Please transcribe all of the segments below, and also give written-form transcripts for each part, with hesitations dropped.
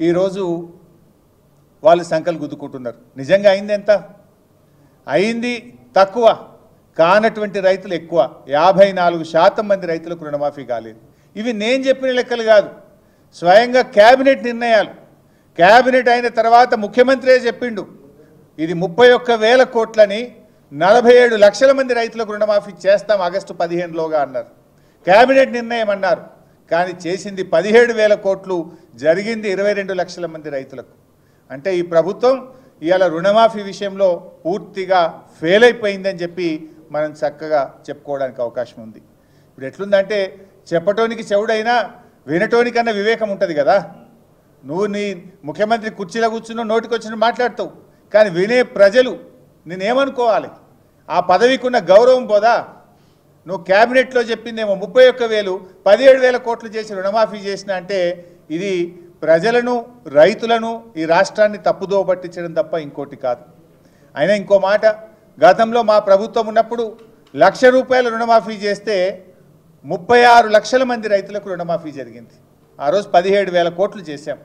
ఈరోజు వాళ్ళు సంకలు గుద్దుకుంటున్నారు. నిజంగా అయింది ఎంత? అయింది తక్కువ, కానటువంటి రైతులు ఎక్కువ. 54% మంది రైతులకు రుణమాఫీ కాలేదు. ఇవి నేను చెప్పిన లెక్కలు కాదు, స్వయంగా కేబినెట్ నిర్ణయాలు. కేబినెట్ అయిన తర్వాత ముఖ్యమంత్రే చెప్పిండు ఇది 31,000 కోట్లని 47 లక్షల మంది రైతులకు రుణమాఫీ చేస్తాం ఆగస్టు 15లోగా అన్నారు. కేబినెట్ నిర్ణయం అన్నారు, కానీ చేసింది 17,000 కోట్లు, జరిగింది 22 లక్షల మంది రైతులకు. అంటే ఈ ప్రభుత్వం ఇవాళ రుణమాఫీ విషయంలో పూర్తిగా ఫెయిల్ అయిపోయిందని చెప్పి మనం చక్కగా చెప్పుకోవడానికి అవకాశం ఉంది. ఇప్పుడు ఎట్లుందంటే చెప్పటోనికి చెవుడైనా వినటోనికన్నా వివేకం ఉంటుంది కదా. నువ్వు నీ ముఖ్యమంత్రి కుర్చీలో కూర్చున్న నోటికి వచ్చిన మాట్లాడతావు, కానీ వినే ప్రజలు నేనేమనుకోవాలి? ఆ పదవికి ఉన్న గౌరవం పోదా? నువ్వు క్యాబినెట్లో చెప్పిందేమో 31,000, 17,000 కోట్లు చేసి రుణమాఫీ చేసిన అంటే ఇది ప్రజలను, రైతులను, ఈ రాష్ట్రాన్ని తప్పుదో పట్టించడం తప్ప ఇంకోటి కాదు. అయినా ఇంకో మాట, గతంలో మా ప్రభుత్వం ఉన్నప్పుడు ₹1,00,000 రుణమాఫీ చేస్తే 36 లక్షల మంది రైతులకు రుణమాఫీ జరిగింది. ఆ రోజు 17,000 కోట్లు చేశాం.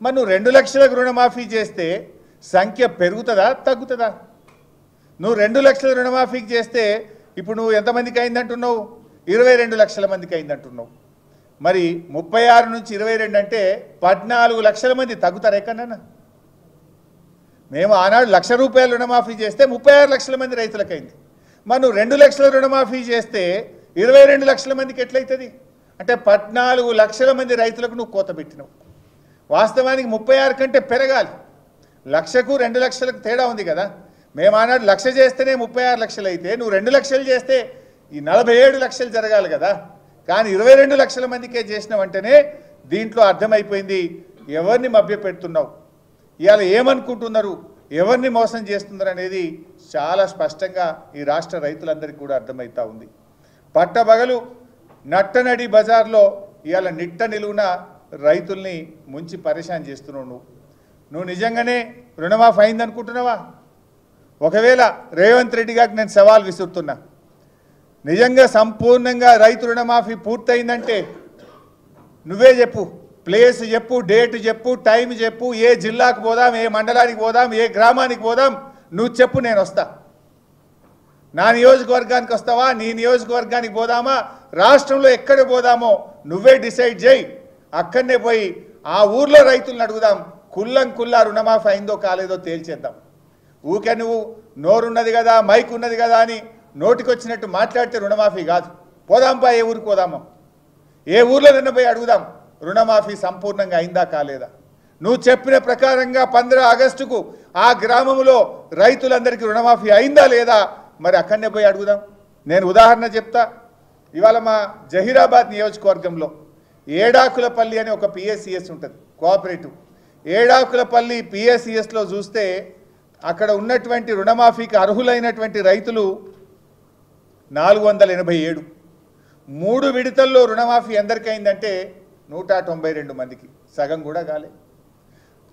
మరి నువ్వు 2 లక్షలకు రుణమాఫీ చేస్తే సంఖ్య పెరుగుతుందా తగ్గుతుందా? నువ్వు 2 లక్షల రుణమాఫీకి చేస్తే ఇప్పుడు నువ్వు ఎంతమందికి అయిందంటున్నావు? 22 లక్షల మందికి అయిందంటున్నావు. మరి 36 నుంచి 22 అంటే 14 లక్షల మంది తగ్గుతారు ఎక్కడన్నా? మేము ఆనాడు ₹1,00,000 రుణమాఫీ చేస్తే 36 లక్షల మంది రైతులకు అయింది. మరి నువ్వు 2 లక్షల రుణమాఫీ చేస్తే 22 లక్షల మందికి ఎట్లయితుంది? అంటే 14 లక్షల మంది రైతులకు నువ్వు కోత పెట్టినావు. వాస్తవానికి 36 కంటే పెరగాలి. 1,00,000కు 2 లక్షలకు తేడా ఉంది కదా. మేము ఆనాడు 1,00,000 చేస్తేనే 36 లక్షలు అయితే, నువ్వు 2 లక్షలు చేస్తే ఈ 47 లక్షలు జరగాలి కదా. కానీ 22 లక్షల మందికే చేసినావంటేనే దీంట్లో అర్థమైపోయింది ఎవరిని మభ్యపెడుతున్నావు, ఇవాళ ఏమనుకుంటున్నారు, ఎవరిని మోసం చేస్తున్నారు అనేది చాలా స్పష్టంగా ఈ రాష్ట్ర రైతులందరికీ కూడా అర్థమవుతా ఉంది. పట్టబగలు నట్టనడి బజార్లో ఇవాళ నిట్ట నిలువున రైతుల్ని ముంచి పరేషాన్ చేస్తున్నావు. నువ్వు నిజంగానే రుణమాఫీ అయిందనుకుంటున్నావా? ఒకవేళ రేవంత్ రెడ్డి గారికి నేను సవాల్ విసురుతున్నా, నిజంగా సంపూర్ణంగా రైతు రుణమాఫీ పూర్తయిందంటే నువ్వే చెప్పు, ప్లేస్ చెప్పు, డేట్ చెప్పు, టైం చెప్పు, ఏ జిల్లాకు పోదాం, ఏ మండలానికి పోదాం, ఏ గ్రామానికి పోదాం, నువ్వు చెప్పు, నేను వస్తా. నా నియోజకవర్గానికి వస్తావా, నీ నియోజకవర్గానికి పోదామా, రాష్ట్రంలో ఎక్కడ పోదామో నువ్వే డిసైడ్ చేయి. అక్కడనే పోయి ఆ ఊర్లో రైతులను అడుగుదాం, కుల్లం కుల్లా రుణమాఫీ అయిందో కాలేదో తేల్చేద్దాం. ఊకే నువ్వు నోరున్నది కదా, మైక్ ఉన్నది కదా అని నోటికొచ్చినట్టు మాట్లాడితే రుణమాఫీ కాదు. పోదాంపా, ఏ ఊరికి పోదామో, ఏ ఊర్లో నిన్న పోయి అడుగుదాం రుణమాఫీ సంపూర్ణంగా అయిందా కాలేదా. నువ్వు చెప్పిన ప్రకారంగా 15 ఆగస్టుకు ఆ గ్రామంలో రైతులందరికీ రుణమాఫీ అయిందా లేదా, మరి అక్కడనే పోయి అడుగుదాం. నేను ఉదాహరణ చెప్తా. ఇవాళ మా జహీరాబాద్ నియోజకవర్గంలో ఏడాకులపల్లి అని ఒక పిఎస్సిఎస్ ఉంటుంది, కోఆపరేటివ్. ఏడాకులపల్లి పిఎస్సిఎస్లో చూస్తే అక్కడ ఉన్నటువంటి రుణమాఫీకి అర్హులైనటువంటి రైతులు 487. 3 విడతల్లో రుణమాఫీ ఎందరికి అయిందంటే 192 మందికి, సగం కూడా కాలే.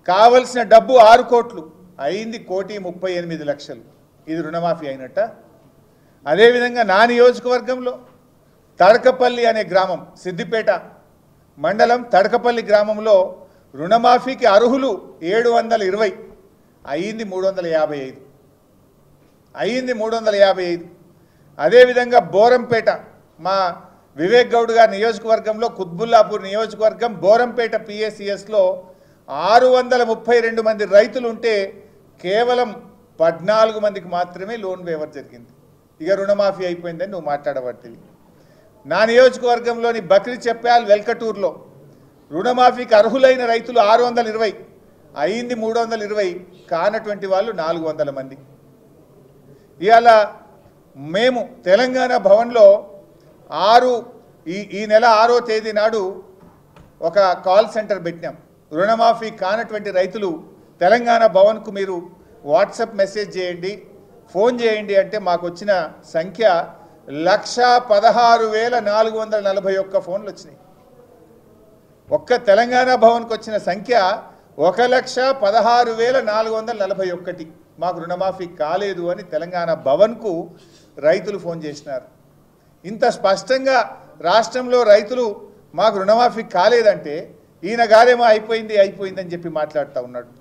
కావలసిన డబ్బు 6 కోట్లు అయింది, 1,38,00,000. ఇది రుణమాఫీ అయినట్ట? అదేవిధంగా నా నియోజకవర్గంలో తడకపల్లి అనే గ్రామం, సిద్దిపేట మండలం తడకపల్లి గ్రామంలో రుణమాఫీకి అర్హులు 720, అయింది 355. అయింది 355. అదేవిధంగా బోరంపేట, మా వివేక్ గౌడ్ గారి నియోజకవర్గంలో కుత్బుల్లాపూర్ నియోజకవర్గం బోరంపేట పిఎస్సిఎస్లో 632 మంది రైతులు ఉంటే కేవలం 14 మందికి మాత్రమే లోన్ వేవర్ జరిగింది. ఇక రుణమాఫీ అయిపోయిందని నువ్వు మాట్లాడబట్టివి. నా నియోజకవర్గంలోని బక్రీ చెప్పాల్ వెల్కటూరులో రుణమాఫీకి అర్హులైన రైతులు 620, అయింది 320, కానటువంటి వాళ్ళు 400 మంది. ఇవాళ మేము తెలంగాణ భవన్లో ఈ నెల 6వ తేదీ నాడు ఒక కాల్ సెంటర్ పెట్టినాం. రుణమాఫీ కానటువంటి రైతులు తెలంగాణ భవన్కు మీరు వాట్సాప్ మెసేజ్ చేయండి, ఫోన్ చేయండి అంటే మాకు వచ్చిన సంఖ్య 116,441 ఫోన్లు వచ్చినాయి. ఒక్క తెలంగాణ భవన్కు వచ్చిన సంఖ్య 1,16,441. మాకు రుణమాఫీ కాలేదు అని తెలంగాణ భవన్కు రైతులు ఫోన్ చేసినారు. ఇంత స్పష్టంగా రాష్ట్రంలో రైతులు మాకు రుణమాఫీ కాలేదంటే ఈయన గారేమో అయిపోయింది అయిపోయిందని చెప్పి మాట్లాడుతూ ఉన్నాడు.